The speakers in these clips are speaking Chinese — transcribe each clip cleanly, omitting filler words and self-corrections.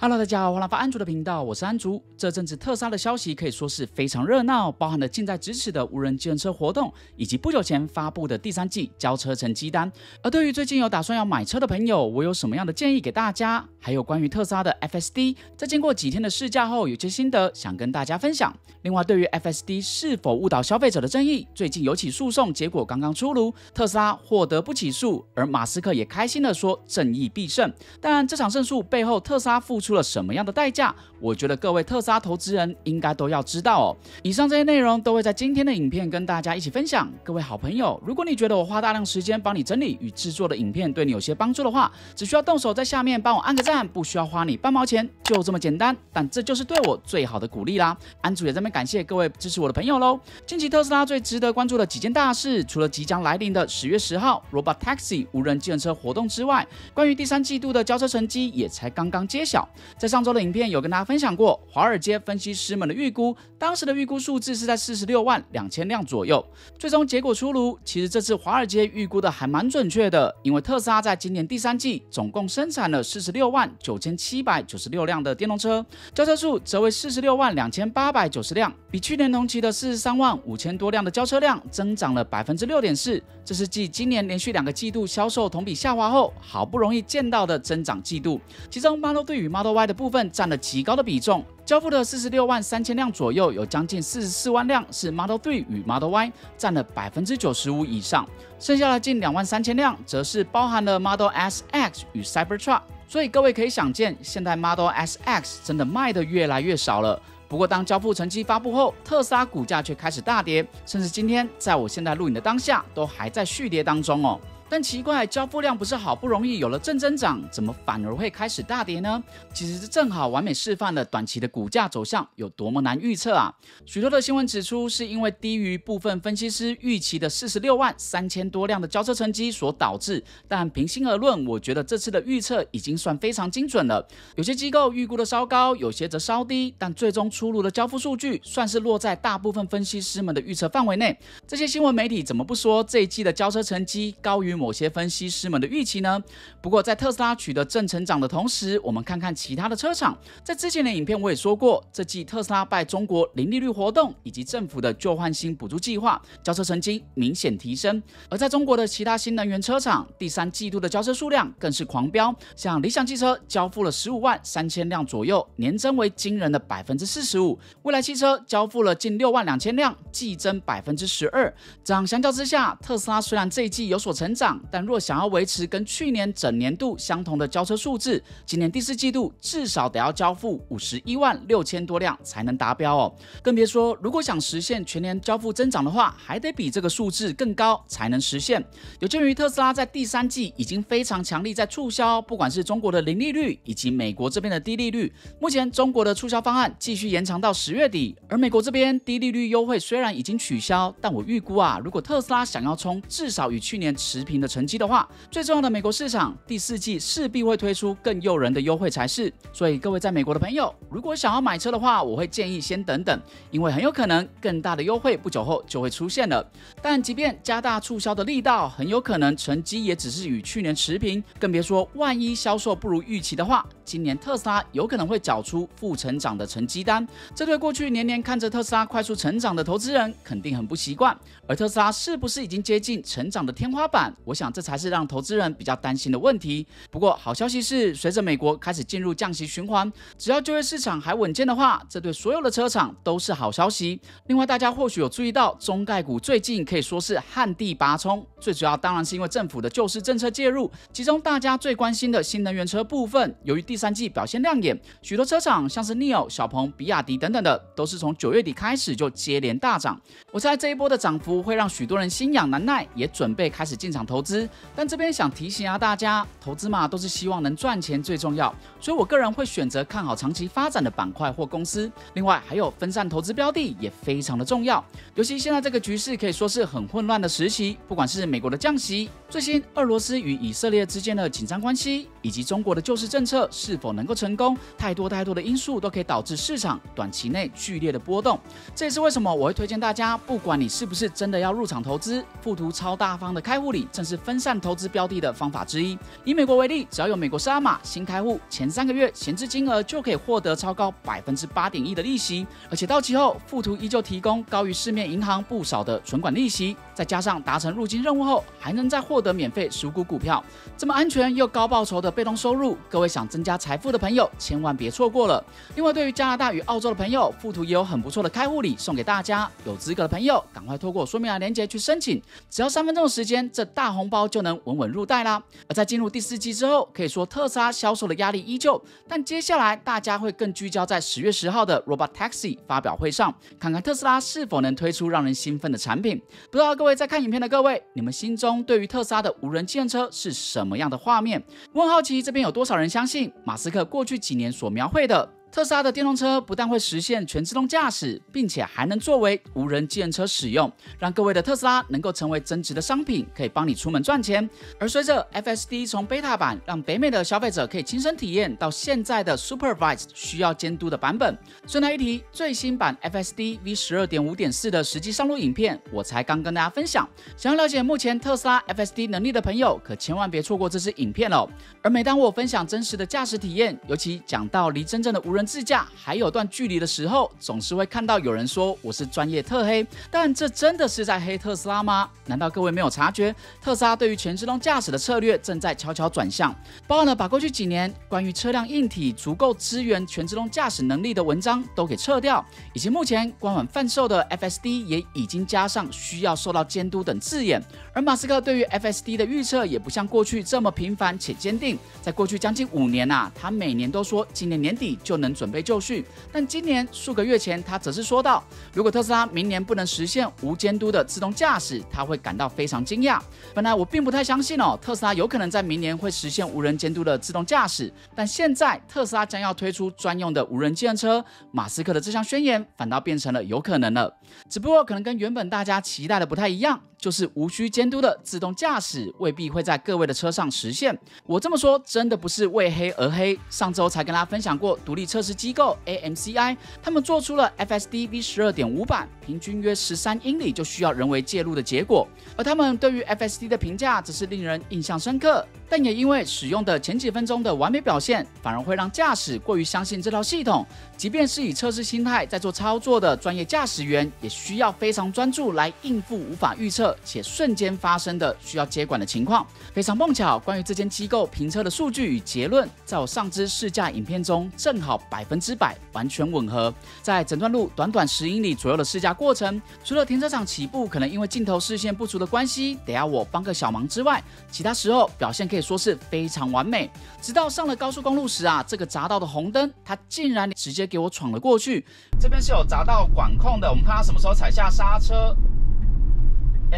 Hello， 大家好，欢迎来到安卓的频道，我是安竹。这阵子特斯拉的消息可以说是非常热闹，包含了近在咫尺的无人计程车活动，以及不久前发布的第三季交车成绩单。而对于最近有打算要买车的朋友，我有什么样的建议给大家？还有关于特斯拉的 FSD， 在经过几天的试驾后，有些心得想跟大家分享。另外，对于 FSD 是否误导消费者的争议，最近有起诉讼结果刚刚出炉，特斯拉获得不起诉，而马斯克也开心的说正义必胜。但这场胜诉背后，特斯拉付出了什么样的代价？我觉得各位特斯拉投资人应该都要知道哦。以上这些内容都会在今天的影片跟大家一起分享。各位好朋友，如果你觉得我花大量时间帮你整理与制作的影片对你有些帮助的话，只需要动手在下面帮我按个赞，不需要花你半毛钱，就这么简单。但这就是对我最好的鼓励啦。安主也在这边感谢各位支持我的朋友喽。近期特斯拉最值得关注的几件大事，除了即将来临的10月10号 Robot Taxi 无人计程车活动之外，关于第三季度的交车成绩也才刚刚揭晓。在上周的影片有跟大家分享过，华尔街分析师们的预估，当时的预估数字是在46万2千辆左右。最终结果出炉，其实这次华尔街预估的还蛮准确的，因为特斯拉在今年第三季总共生产了46万9796辆的电动车，交车数则为46万2890辆，比去年同期的43万5000多辆的交车量增长了 6.4%， 这是继今年连续2个季度销售同比下滑后，好不容易见到的增长季度。其中 Model 3与 Model Y 的部分占了极高的比重，交付的46万3千辆左右，有将近44万辆是 Model 3与 Model Y， 占了 95% 以上，剩下的近2万3千辆则是包含了 Model S、X 与 Cybertruck。所以各位可以想见，现在 Model S、X 真的卖的越来越少了。不过当交付成绩发布后，特斯拉股价却开始大跌，甚至今天在我现在录影的当下，都还在续跌当中哦。但奇怪，交付量不是好不容易有了正增长，怎么反而会开始大跌呢？其实这正好完美示范了短期的股价走向有多么难预测啊！许多的新闻指出，是因为低于部分分析师预期的46万3千多辆的交车成绩所导致。但平心而论，我觉得这次的预测已经算非常精准了。有些机构预估的稍高，有些则稍低，但最终出炉的交付数据算是落在大部分分析师们的预测范围内。这些新闻媒体怎么不说这一季的交车成绩高于某些分析师们的预期呢？不过在特斯拉取得正成长的同时，我们看看其他的车厂。在之前的影片我也说过，这季特斯拉拜中国零利率活动以及政府的旧换新补助计划，交车成绩明显提升。而在中国的其他新能源车厂，第三季度的交车数量更是狂飙，像理想汽车交付了15万3千辆左右，年增为惊人的 45%， 蔚来汽车交付了近6万2千辆，季增 12%。 这样相较之下，特斯拉虽然这一季有所成长，但若想要维持跟去年整年度相同的交车数字，今年第四季度至少得要交付51万6千多辆才能达标哦。更别说如果想实现全年交付增长的话，还得比这个数字更高才能实现。有鉴于特斯拉在第三季已经非常强力在促销，不管是中国的零利率以及美国这边的低利率，目前中国的促销方案继续延长到10月底，而美国这边低利率优惠虽然已经取消，但我预估如果特斯拉想要冲至少与去年持平的成绩的话，最重要的美国市场第四季势必会推出更诱人的优惠才是。所以各位在美国的朋友，如果想要买车的话，我会建议先等等，因为很有可能更大的优惠不久后就会出现了。但即便加大促销的力道，很有可能成绩也只是与去年持平，更别说万一销售不如预期的话，今年特斯拉有可能会缴出负成长的成绩单。这对过去年年看着特斯拉快速成长的投资人肯定很不习惯。而特斯拉是不是已经接近成长的天花板？我想这才是让投资人比较担心的问题。不过好消息是，随着美国开始进入降息循环，只要就业市场还稳健的话，这对所有的车厂都是好消息。另外，大家或许有注意到，中概股最近可以说是旱地拔葱，最主要当然是因为政府的救市政策介入。其中大家最关心的新能源车部分，由于第三季表现亮眼，许多车厂像是 NIO、小鹏、比亚迪等等的，都是从9月底开始就接连大涨。我猜这一波的涨幅会让许多人心痒难耐，也准备开始进场投资。但这边想提醒大家，投资嘛都是希望能赚钱最重要，所以我个人会选择看好长期发展的板块或公司。另外还有分散投资标的也非常的重要，尤其现在这个局势可以说是很混乱的时期，不管是美国的降息，最新俄罗斯与以色列之间的紧张关系，以及中国的救市政策是否能够成功，太多的因素都可以导致市场短期内剧烈的波动。这也是为什么我会推荐大家，不管你是不是真的要入场投资，富途超大方的开户礼正是分散投资标的的方法之一。以美国为例，只要有美国沙码新开户，前3个月闲置金额就可以获得超高8.1%的利息，而且到期后，富途依旧提供高于市面银行不少的存款利息，再加上达成入金任务后，还能再获得免费10股股票，这么安全又高报酬的被动收入，各位想增加财富的朋友千万别错过了。另外，对于加拿大与澳洲的朋友，富途也有很不错的开户礼送给大家，有资格的朋友赶快透过说明栏连结去申请，只要3分钟的时间，这大红包就能稳稳入袋啦。而在进入第4季之后，可以说特斯拉销售的压力依旧，但接下来大家会更聚焦在10月10号的 Robotaxi 发表会上，看看特斯拉是否能推出让人兴奋的产品。不知道各位在看影片的各位，你们心中对于特斯拉的无人计程车是什么样的画面？我很好奇这边有多少人相信马斯克过去几年所描绘的特斯拉的电动车不但会实现全自动驾驶，并且还能作为无人计程车使用，让各位的特斯拉能够成为增值的商品，可以帮你出门赚钱。而随着 FSD 从 Beta 版让北美的消费者可以亲身体验，到现在的 Supervised 需要监督的版本，顺带一提，最新版 FSD V12.5.4 的实际上路影片，我才刚跟大家分享。想要了解目前特斯拉 FSD 能力的朋友，可千万别错过这支影片哦。而每当我分享真实的驾驶体验，尤其讲到离真正的无人自驾还有段距离的时候，总是会看到有人说我是专业特黑，但这真的是在黑特斯拉吗？难道各位没有察觉，特斯拉对于全自动驾驶的策略正在悄悄转向，包含了把过去几年关于车辆硬体足够支援全自动驾驶能力的文章都给撤掉，以及目前官网贩售的 FSD 也已经加上需要受到监督等字眼。而马斯克对于 FSD 的预测也不像过去这么频繁且坚定，在过去将近5年他每年都说今年年底就能准备就绪，但今年数个月前他则是说到，如果特斯拉明年不能实现无监督的自动驾驶，他会感到非常惊讶。本来我并不太相信特斯拉有可能在明年会实现无人监督的自动驾驶，但现在特斯拉将要推出专用的无人计程车，马斯克的这项宣言反倒变成了有可能了。只不过可能跟原本大家期待的不太一样，就是无需监督的自动驾驶未必会在各位的车上实现。我这么说真的不是为黑而黑，上周才跟大家分享过独立测试机构 AMCI 他们做出了 FSD V12.5 版，平均约13英里就需要人为介入的结果，而他们对于 FSD 的评价则是令人印象深刻，但也因为使用的前几分钟的完美表现，反而会让驾驶过于相信这套系统，即便是以测试心态在做操作的专业驾驶员，也需要非常专注来应付无法预测且瞬间发生的需要接管的情况。非常碰巧，关于这间机构评测的数据与结论，在我上支试驾影片中正好100%完全吻合。在整段路短短10英里左右的试驾过程，除了停车场起步可能因为镜头视线不足的关系，得要我帮个小忙之外，其他时候表现可以说是非常完美。直到上了高速公路时这个匝道的红灯，它竟然直接给我闯了过去。这边是有匝道管控的，我们看他什么时候踩下刹车。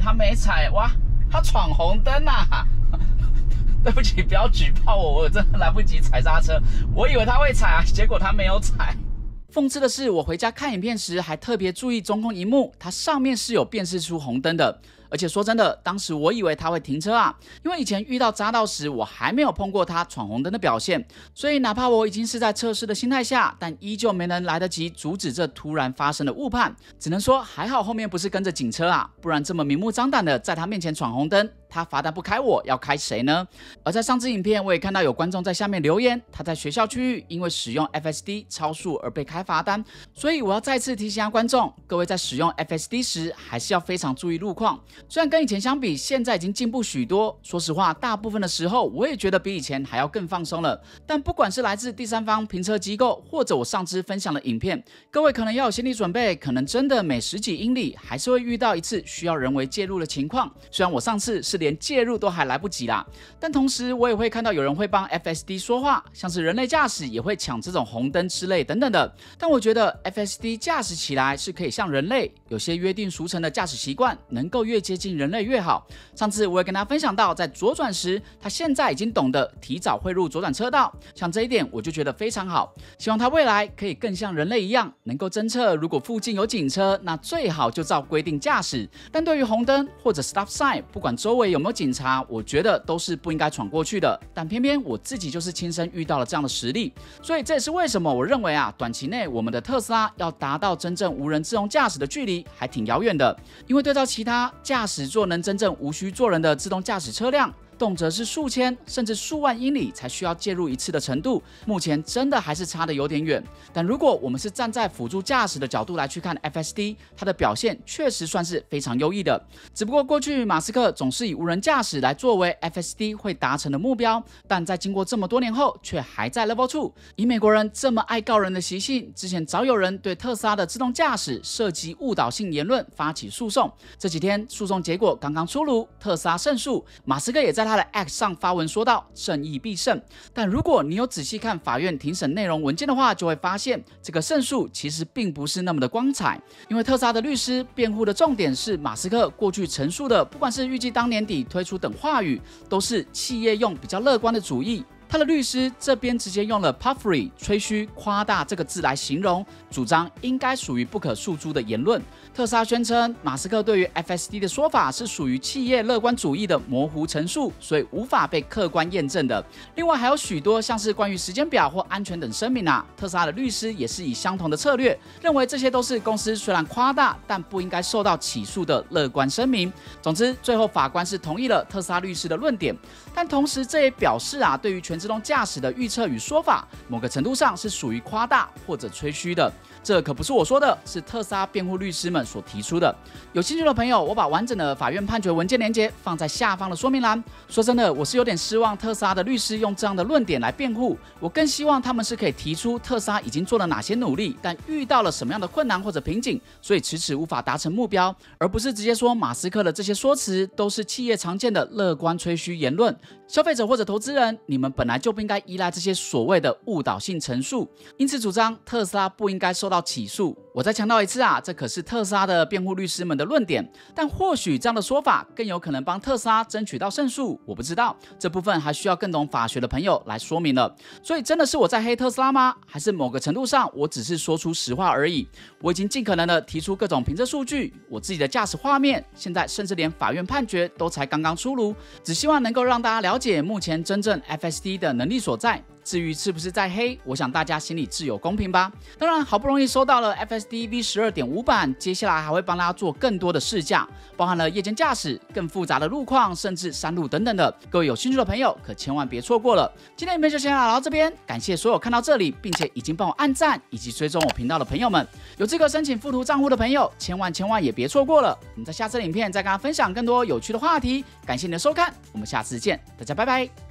他没踩，哇，他闯红灯对不起，不要举报我真的来不及踩刹车，我以为他会踩结果他没有踩。讽刺的是，我回家看影片时还特别注意中控萤幕，它上面是有辨识出红灯的。而且说真的，当时我以为他会停车因为以前遇到匝道时，我还没有碰过他闯红灯的表现，所以哪怕我已经是在测试的心态下，但依旧没能来得及阻止这突然发生的误判。只能说还好后面不是跟着警车不然这么明目张胆的在他面前闯红灯，他罚单不开我要开谁呢？而在上支影片我也看到有观众在下面留言，他在学校区域因为使用 FSD 超速而被开罚单，所以我要再次提醒观众，各位在使用 FSD 时还是要非常注意路况。虽然跟以前相比，现在已经进步许多。说实话，大部分的时候我也觉得比以前还要更放松了。但不管是来自第三方评测机构，或者我上支分享的影片，各位可能要有心理准备，可能真的每10几英里还是会遇到一次需要人为介入的情况。虽然我上次是连介入都还来不及啦，但同时我也会看到有人会帮 FSD 说话，像是人类驾驶也会抢这种红灯之类等等的。但我觉得 FSD 驾驶起来是可以像人类，有些约定俗成的驾驶习惯，能够越接近人类越好。上次我也跟大家分享到，在左转时，他现在已经懂得提早汇入左转车道，像这一点我就觉得非常好。希望他未来可以更像人类一样，能够侦测如果附近有警车，那最好就照规定驾驶。但对于红灯或者 stop sign， 不管周围有没有警察，我觉得都是不应该闯过去的。但偏偏我自己就是亲身遇到了这样的实例，所以这也是为什么我认为短期内我们的特斯拉要达到真正无人自动驾驶的距离还挺遥远的。因为对照其他驾驶座能真正无需坐人的自动驾驶车辆，动辄是数千甚至数万英里才需要介入一次的程度，目前真的还是差得有点远。但如果我们是站在辅助驾驶的角度来去看 FSD， 它的表现确实算是非常优异的。只不过过去马斯克总是以无人驾驶来作为 FSD 会达成的目标，但在经过这么多年后，却还在 Level 2。以美国人这么爱告人的习性，之前早有人对特斯拉的自动驾驶涉及误导性言论发起诉讼。这几天诉讼结果刚刚出炉，特斯拉胜诉，马斯克也在他的 X 上发文说道正义必胜。但如果你有仔细看法院庭审内容文件的话，就会发现这个胜诉其实并不是那么的光彩。因为特斯拉的律师辩护的重点是马斯克过去陈述的，不管是预计当年底推出等话语，都是企业用比较乐观的主义。他的律师这边直接用了 puffery 吹嘘、夸大这个字来形容，主张应该属于不可诉诸的言论。特斯拉宣称，马斯克对于 FSD 的说法是属于企业乐观主义的模糊陈述，所以无法被客观验证的。另外还有许多像是关于时间表或安全等声明特斯拉的律师也是以相同的策略，认为这些都是公司虽然夸大，但不应该受到起诉的乐观声明。总之，最后法官是同意了特斯拉律师的论点，但同时这也表示对于全自动驾驶的预测与说法，某个程度上是属于夸大或者吹嘘的。这可不是我说的，是特斯拉辩护律师们所提出的。有兴趣的朋友，我把完整的法院判决文件连结放在下方的说明栏。说真的，我是有点失望特斯拉的律师用这样的论点来辩护，我更希望他们是可以提出特斯拉已经做了哪些努力，但遇到了什么样的困难或者瓶颈，所以迟迟无法达成目标，而不是直接说马斯克的这些说辞都是企业常见的乐观吹嘘言论。消费者或者投资人，你们本来就不应该依赖这些所谓的误导性陈述，因此主张特斯拉不应该受到起诉。我再强调一次这可是特斯拉的辩护律师们的论点，但或许这样的说法更有可能帮特斯拉争取到胜诉，我不知道，这部分还需要更懂法学的朋友来说明了。所以真的是我在黑特斯拉吗？还是某个程度上我只是说出实话而已？我已经尽可能的提出各种评测数据，我自己的驾驶画面，现在甚至连法院判决都才刚刚出炉，只希望能够让大家了解目前真正 FSD 的能力所在。至于是不是在黑，我想大家心里自有公平吧。当然，好不容易收到了 FSD V12.5 版，接下来还会帮大家做更多的试驾，包含了夜间驾驶、更复杂的路况，甚至山路等等的。各位有兴趣的朋友，可千万别错过了。今天影片就先聊到这边，感谢所有看到这里，并且已经帮我按赞以及追踪我频道的朋友们。有资格申请附图账户的朋友，千万也别错过了。我们在下次的影片再跟大家分享更多有趣的话题。感谢你的收看，我们下次见，大家拜拜。